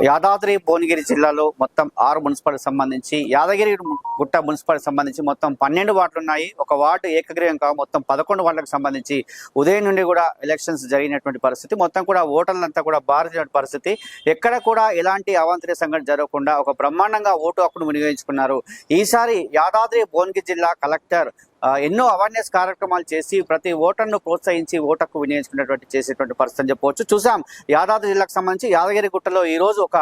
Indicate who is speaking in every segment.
Speaker 1: యాదాద్రి భువనగిరి జిల్లాలో మొత్తం 6 మున్సిపాలిటీకి సంబంధించి యాదగిరి గుట్ట మున్సిపాలిటీకి సంబంధించి మొత్తం 12 వార్డులు ఉన్నాయి. ఒక వార్డు ఏకగ్రీవంగా మొత్తం 11 వార్డులకు సంబంధించి ఉదయం నుండి కూడా ఎలక్షన్స్ జరిగినటువంటి పరిస్థితి. మొత్తం కూడా ఓటర్లంతా కూడా బారిన పరిస్థితి. ఎక్కడ కూడా ఎలాంటి అవాంతరీయ సంఘటన జరగకుండా ఒక బ్రహ్మాండంగా ఓటు హక్కును వినియోగించుకున్నారు. ఈసారి యాదాద్రి భువనగిరి జిల్లా కలెక్టర్ ఎన్నో అవేర్నెస్ కార్యక్రమాలు చేసి ప్రతి ఓటర్ను ప్రోత్సహించి ఓటర్కు వినియోగించుకునేటువంటి చేసేటువంటి పరిస్థితి చెప్పవచ్చు. చూసాం యాదాద్రి జిల్లాకు సంబంధించి యాదగిరిగుట్టలో ఈ రోజు ఒక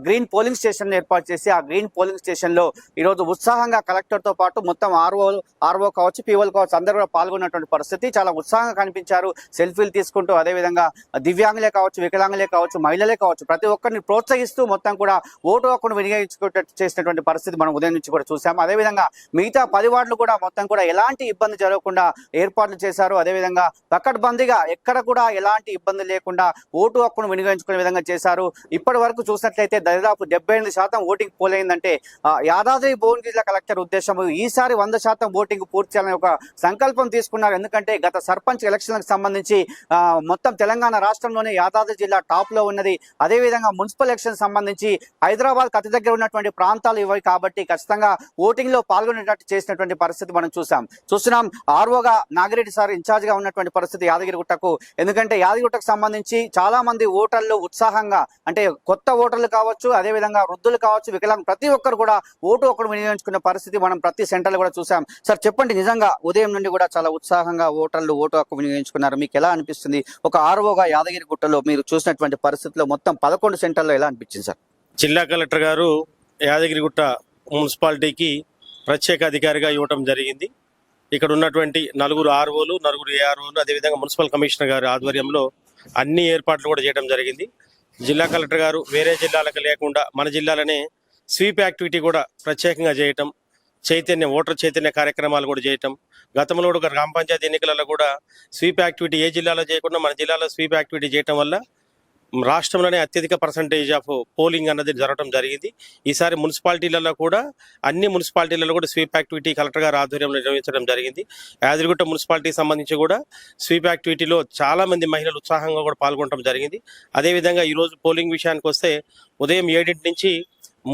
Speaker 1: గ్రీన్ పోలింగ్ స్టేషన్ ఏర్పాటు చేసి ఆ గ్రీన్ పోలింగ్ స్టేషన్ లో ఈ రోజు ఉత్సాహంగా కలెక్టర్ తో పాటు మొత్తం ఆర్ఓ కావచ్చు, పీఓలు కావచ్చు, అందరూ కూడా పాల్గొన్నటువంటి పరిస్థితి. చాలా ఉత్సాహంగా కనిపించారు. సెల్ఫీలు తీసుకుంటూ, అదేవిధంగా దివ్యాంగులే కావచ్చు, వికలాంగులే కావచ్చు, మహిళలే కావచ్చు, ప్రతి ఒక్కరిని ప్రోత్సహిస్తూ మొత్తం కూడా ఓటు హక్కును వినియోగించుకునేటట్టు చేసినటువంటి పరిస్థితి మనం ఉదయం నుంచి కూడా చూసాం. అదేవిధంగా మిగతా 10 వార్డులు కూడా మొత్తం కూడా ఎలాంటి ఇబ్బంది జరగకుండా ఏర్పాట్లు చేశారు. అదేవిధంగా పకడ్బందీగా ఎక్కడ కూడా ఎలాంటి ఇబ్బంది లేకుండా ఓటు హక్కును వినియోగించుకునే విధంగా చేశారు. ఇప్పటి వరకు చూసినట్లయితే దాదాపు 78% ఓటింగ్ పోలైందంటే యాదాద్రి భువనగిరి జిల్లా కలెక్టర్ ఉద్దేశం ఈసారి 100% ఓటింగ్ పూర్తి చేయాలని ఒక సంకల్పం తీసుకున్నారు. ఎందుకంటే గత సర్పంచ్ ఎలక్షన్లకు సంబంధించి మొత్తం తెలంగాణ రాష్ట్రంలోనే యాదాద్రి జిల్లా టాప్ లో ఉన్నది. అదేవిధంగా మున్సిపల్ ఎలక్షన్ సంబంధించి హైదరాబాద్ అతి దగ్గర ఉన్నటువంటి ప్రాంతాలు ఇవి కాబట్టి ఖచ్చితంగా ఓటింగ్ లో పాల్గొనేటట్టు చేసినటువంటి పరిస్థితి మనం చూస్తున్నాం. ఆర్ఓగా నాగిరెడ్డి సార్ ఇన్ఛార్జ్ గా ఉన్నటువంటి పరిస్థితి యాదగిరిగుట్టకు. ఎందుకంటే యాదగిరిగుట్టకు సంబంధించి చాలా మంది ఓటర్లు ఉత్సాహంగా, అంటే కొత్త ఓటర్లు కావచ్చు, అదేవిధంగా వృద్ధులు కావచ్చు, వికలాంగులు ప్రతి ఒక్కరు కూడా ఓటు ఒక్కరు వినియోగించుకున్న పరిస్థితి మనం ప్రతి సెంటర్లో కూడా చూసాం. సార్ చెప్పండి, నిజంగా ఉదయం నుండి కూడా చాలా ఉత్సాహంగా ఓటర్లు ఓటు హక్కు వినియోగించుకున్నారు. మీకు ఎలా అనిపిస్తుంది? ఒక ఆర్ఓగా యాదగిరిగుట్టలో మీరు చూసినటువంటి పరిస్థితిలో మొత్తం 11 సెంటర్లో ఎలా అనిపించింది సార్?
Speaker 2: జిల్లా కలెక్టర్ గారు యాదగిరిగుట్ట మున్సిపాలిటీకి ప్రత్యేక అధికారిగా ఇవ్వడం జరిగింది. ఇక్కడ ఉన్నటువంటి 4 ఆర్ఓలు, 4 ఏఆర్ఓలు, అదేవిధంగా మున్సిపల్ కమిషనర్ గారి ఆధ్వర్యంలో అన్ని ఏర్పాట్లు కూడా చేయడం జరిగింది. జిల్లా కలెక్టర్ గారు వేరే జిల్లాలకు లేకుండా మన జిల్లాలోనే స్వీప్ యాక్టివిటీ కూడా ప్రత్యేకంగా చేయటం, ఓటర్ చైతన్య కార్యక్రమాలు కూడా చేయటం. గతంలో కూడా గ్రామ పంచాయతీ ఎన్నికలలో కూడా స్వీప్ యాక్టివిటీ ఏ జిల్లాలో చేయకుండా మన జిల్లాలో స్వీప్ యాక్టివిటీ చేయటం వల్ల రాష్ట్రంలోనే అత్యధిక పర్సంటేజ్ ఆఫ్ పోలింగ్ అన్నది జరగడం జరిగింది. ఈసారి మున్సిపాలిటీలలో కూడా అన్ని మున్సిపాలిటీలలో కూడా స్వీప్ యాక్టివిటీ కలెక్టర్ గారి ఆధ్వర్యంలో నిర్వహించడం జరిగింది. యాదగిరిగుట్ట మున్సిపాలిటీకి సంబంధించి కూడా స్వీప్ యాక్టివిటీలో చాలా మంది మహిళలు ఉత్సాహంగా కూడా పాల్గొనడం జరిగింది. అదేవిధంగా ఈరోజు పోలింగ్ విషయానికి వస్తే ఉదయం 7 నుంచి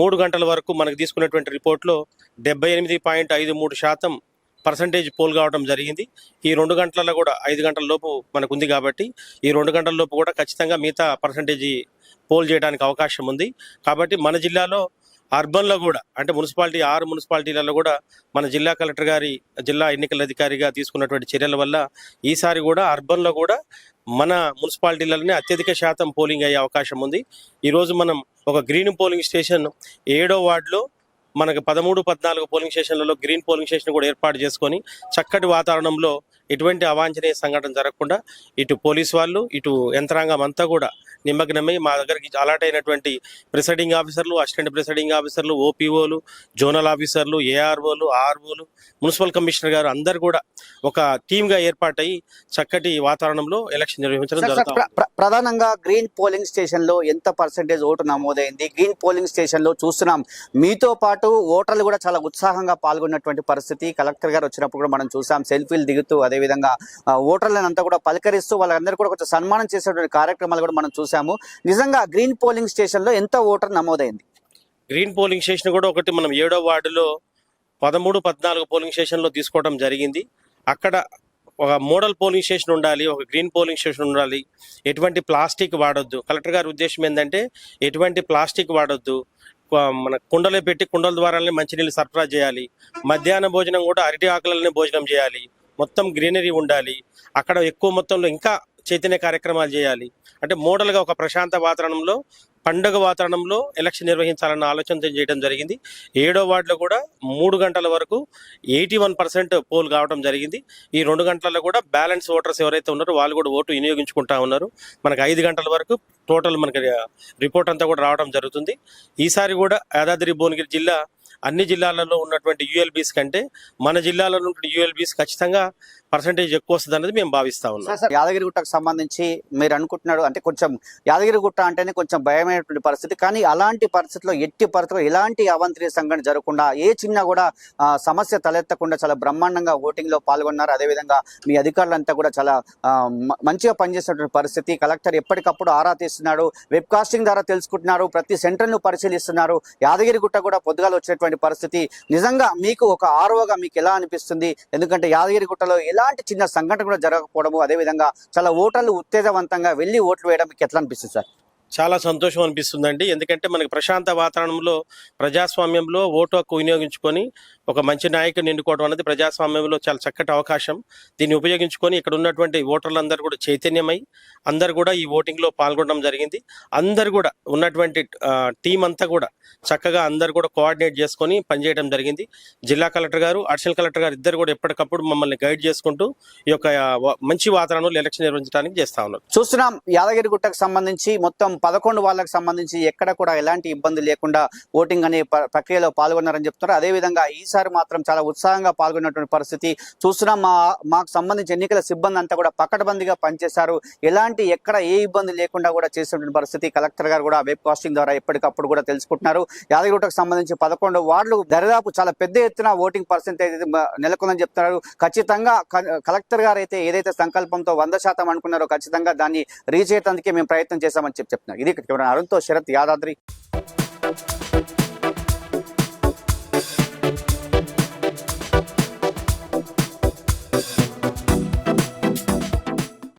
Speaker 2: 3 గంటల వరకు మనకు తీసుకున్నటువంటి రిపోర్ట్లో 78.53% పర్సంటేజ్ పోల్ కావడం జరిగింది. ఈ 2 గంటలలో కూడా 5 గంటల లోపు మనకు ఉంది కాబట్టి ఈ 2 గంటల లోపు కూడా ఖచ్చితంగా మిగతా పర్సంటేజీ పోల్ చేయడానికి అవకాశం ఉంది. కాబట్టి మన జిల్లాలో అర్బన్లో కూడా, అంటే 6 మున్సిపాలిటీలలో కూడా మన జిల్లా కలెక్టర్ గారి జిల్లా ఎన్నికల అధికారిగా తీసుకున్నటువంటి చర్యల వల్ల ఈసారి కూడా అర్బన్లో కూడా మన మున్సిపాలిటీలలోనే అత్యధిక శాతం పోలింగ్ అయ్యే అవకాశం ఉంది. ఈరోజు మనం ఒక గ్రీన్ పోలింగ్ స్టేషన్ 7వ వార్డులో మనకు 13, 14 పోలింగ్ స్టేషన్లలో గ్రీన్ పోలింగ్ స్టేషన్ కూడా ఏర్పాటు చేసుకొని చక్కటి వాతావరణంలో ఎటువంటి అవాంఛనీయ సంఘటన జరగకుండా ఇటు పోలీసు వాళ్ళు, ఇటు యంత్రాంగం అంతా కూడా నిమగ్నమై మా దగ్గరికి అలాట్ అయినటువంటి ప్రిసైడింగ్ ఆఫీసర్లు, అసిస్టెంట్ ప్రిసైడింగ్ ఆఫీసర్లు, ఓపీఓలు, జోనల్ ఆఫీసర్లు, ఏఆర్ఓలు, ఆర్ఓలు, మున్సిపల్ కమిషనర్ గారు అందరు కూడా ఒక టీమ్గా ఏర్పాటై చక్కటి వాతావరణంలో ఎలక్షన్ నిర్వహించడం జరుగుతుంది.
Speaker 1: ప్రధానంగా గ్రీన్ పోలింగ్ స్టేషన్ లో ఎంత పర్సెంటేజ్ ఓటు నమోదైంది? గ్రీన్ పోలింగ్ స్టేషన్ లో చూస్తున్నాం మీతో పాటు ఓటర్లు కూడా చాలా ఉత్సాహంగా పాల్గొన్నటువంటి పరిస్థితి. కలెక్టర్ గారు వచ్చినప్పుడు కూడా మనం చూసాం, సెల్ఫీలు దిగుతూ అదేవిధంగా ఓటర్లను అంతా కూడా పలకరిస్తూ వాళ్ళందరూ కూడా కొంచెం సన్మానం చేసేటువంటి కార్యక్రమాలు కూడా మనం చూసాము. నిజంగా గ్రీన్ పోలింగ్ స్టేషన్ లో ఎంత ఓటర్ నమోదైంది?
Speaker 2: గ్రీన్ పోలింగ్ స్టేషన్ కూడా ఒకటి మనం 7వ వార్డులో 13, 14 పోలింగ్ స్టేషన్లో తీసుకోవడం జరిగింది. అక్కడ ఒక మోడల్ పోలింగ్ స్టేషన్ ఉండాలి, ఒక గ్రీన్ పోలింగ్ స్టేషన్ ఉండాలి. ఎటువంటి ప్లాస్టిక్ వాడొద్దు. కలెక్టర్ గారి ఉద్దేశం ఏంటంటే ఎటువంటి ప్లాస్టిక్ వాడొద్దు. మన కుండలో పెట్టి కుండల ద్వారానే మంచినీళ్ళు సరఫరా చేయాలి. మధ్యాహ్న భోజనం కూడా అరటి ఆకులనే భోజనం చేయాలి. మొత్తం గ్రీనరీ ఉండాలి. అక్కడ ఎక్కువ మొత్తంలో ఇంకా చైతన్య కార్యక్రమాలు చేయాలి. అంటే మోడల్గా ఒక ప్రశాంత వాతావరణంలో, పండుగ వాతావరణంలో ఎలక్షన్ నిర్వహించాలన్న ఆలోచన చేయడం జరిగింది. 7వ వార్డులో కూడా 3 గంటల వరకు 81% పోల్ కావడం జరిగింది. ఈ 2 గంటలలో కూడా బ్యాలెన్స్ ఓటర్స్ ఎవరైతే ఉన్నారో వాళ్ళు కూడా ఓటు వినియోగించుకుంటా ఉన్నారు. మనకు 5 గంటల వరకు టోటల్ మనకి రిపోర్ట్ అంతా కూడా రావడం జరుగుతుంది. ఈసారి కూడా యాదాద్రి భువనగిరి జిల్లా అన్ని జిల్లాలలో ఉన్నటువంటి యూఎల్బీస్ కంటే మన జిల్లాలో ఉన్నటువంటి యూఎల్బీస్ ఖచ్చితంగా పర్సంటేజ్ ఎక్కువ వస్తుంది అనేది మేము భావిస్తా ఉన్నాం.
Speaker 1: సార్ యాదగిరిగుట్టకు సంబంధించి మీరు అనుకుంటున్నారు అంటే కొంచెం యాదగిరిగుట్ట అంటేనే కొంచెం భయమైనటువంటి పరిస్థితి, కానీ అలాంటి పరిస్థితిలో ఎట్టి పరిస్థితుల్లో ఎలాంటి అవాంతరీయ సంఘటన జరగకుండా ఏ చిన్న కూడా సమస్య తలెత్తకుండా చాలా బ్రహ్మాండంగా ఓటింగ్ లో పాల్గొన్నారు. అదేవిధంగా మీ అధికారులంతా కూడా చాలా మంచిగా పనిచేస్తున్నటువంటి పరిస్థితి. కలెక్టర్ ఎప్పటికప్పుడు ఆరా తీస్తున్నాడు, వెబ్ కాస్టింగ్ ద్వారా తెలుసుకుంటున్నారు, ప్రతి సెంటర్ ను పరిశీలిస్తున్నారు. యాదగిరిగుట్ట కూడా పొద్దుగాల వచ్చేటువంటి పరిస్థితి. నిజంగా మీకు ఒక ఆర్ఓగా మీకు ఎలా అనిపిస్తుంది? ఎందుకంటే యాదగిరిగుట్టలో ఎలాంటి చిన్న సంఘటన కూడా జరగకపోవడము, అదేవిధంగా చాలా ఓటర్లు ఉత్తేజవంతంగా వెళ్ళి ఓట్లు వేయడం మీకు ఎట్లా అనిపిస్తుంది సార్?
Speaker 2: చాలా సంతోషం అనిపిస్తుందండి. ఎందుకంటే మనకి ప్రశాంత వాతావరణంలో ప్రజాస్వామ్యంలో ఓటు హక్కు వినియోగించుకొని ఒక మంచి నాయకుని ఎన్నుకోవడం అనేది ప్రజాస్వామ్యంలో చాలా చక్కటి అవకాశం. దీన్ని ఉపయోగించుకొని ఇక్కడ ఉన్నటువంటి ఓటర్లందరూ కూడా చైతన్యమై అందరు కూడా ఈ ఓటింగ్ లో పాల్గొనడం జరిగింది. అందరు కూడా ఉన్నటువంటి టీం అంతా కూడా చక్కగా అందరు కూడా కోఆర్డినేట్ చేసుకొని పనిచేయడం జరిగింది. జిల్లా కలెక్టర్ గారు, అడిషనల్ కలెక్టర్ గారు ఇద్దరు కూడా ఎప్పటికప్పుడు మమ్మల్ని గైడ్ చేసుకుంటూ ఈ యొక్క మంచి వాతావరణంలో ఎలక్షన్ నిర్వహించడానికి చేస్తా ఉన్నారు.
Speaker 1: చూస్తున్నాం యాదగిరిగుట్టకు సంబంధించి మొత్తం 11 వాళ్ళకి సంబంధించి ఎక్కడ కూడా ఎలాంటి ఇబ్బంది లేకుండా ఓటింగ్ అనే ప్రక్రియలో పాల్గొన్నారని చెప్తున్నారు. అదేవిధంగా ఈసారి మాత్రం చాలా ఉత్సాహంగా పాల్గొన్నటువంటి పరిస్థితి చూస్తున్నాం. మాకు సంబంధించి ఎన్నికల సిబ్బంది అంతా కూడా పకడ్బందీగా పనిచేశారు. ఎలాంటి ఎక్కడ ఏ ఇబ్బంది లేకుండా కూడా చేసినటువంటి పరిస్థితి. కలెక్టర్ గారు కూడా వెబ్ కాస్టింగ్ ద్వారా ఎప్పటికప్పుడు కూడా తెలుసుకుంటున్నారు. యాదగిరిగుట్టకు సంబంధించి 11 వార్డులు దరిదాపు చాలా పెద్ద ఎత్తున ఓటింగ్ పర్సెంటేజ్ నెలకొందని చెప్తున్నారు. ఖచ్చితంగా కలెక్టర్ గారు అయితే ఏదైతే సంకల్పంతో 100% అనుకున్నారో ఖచ్చితంగా దాన్ని రీచ్ అయ్యేందుకే మేము ప్రయత్నం చేశామని చెప్తున్నారు. ఇది అరుణ్తో శరత్, యాదాద్రి.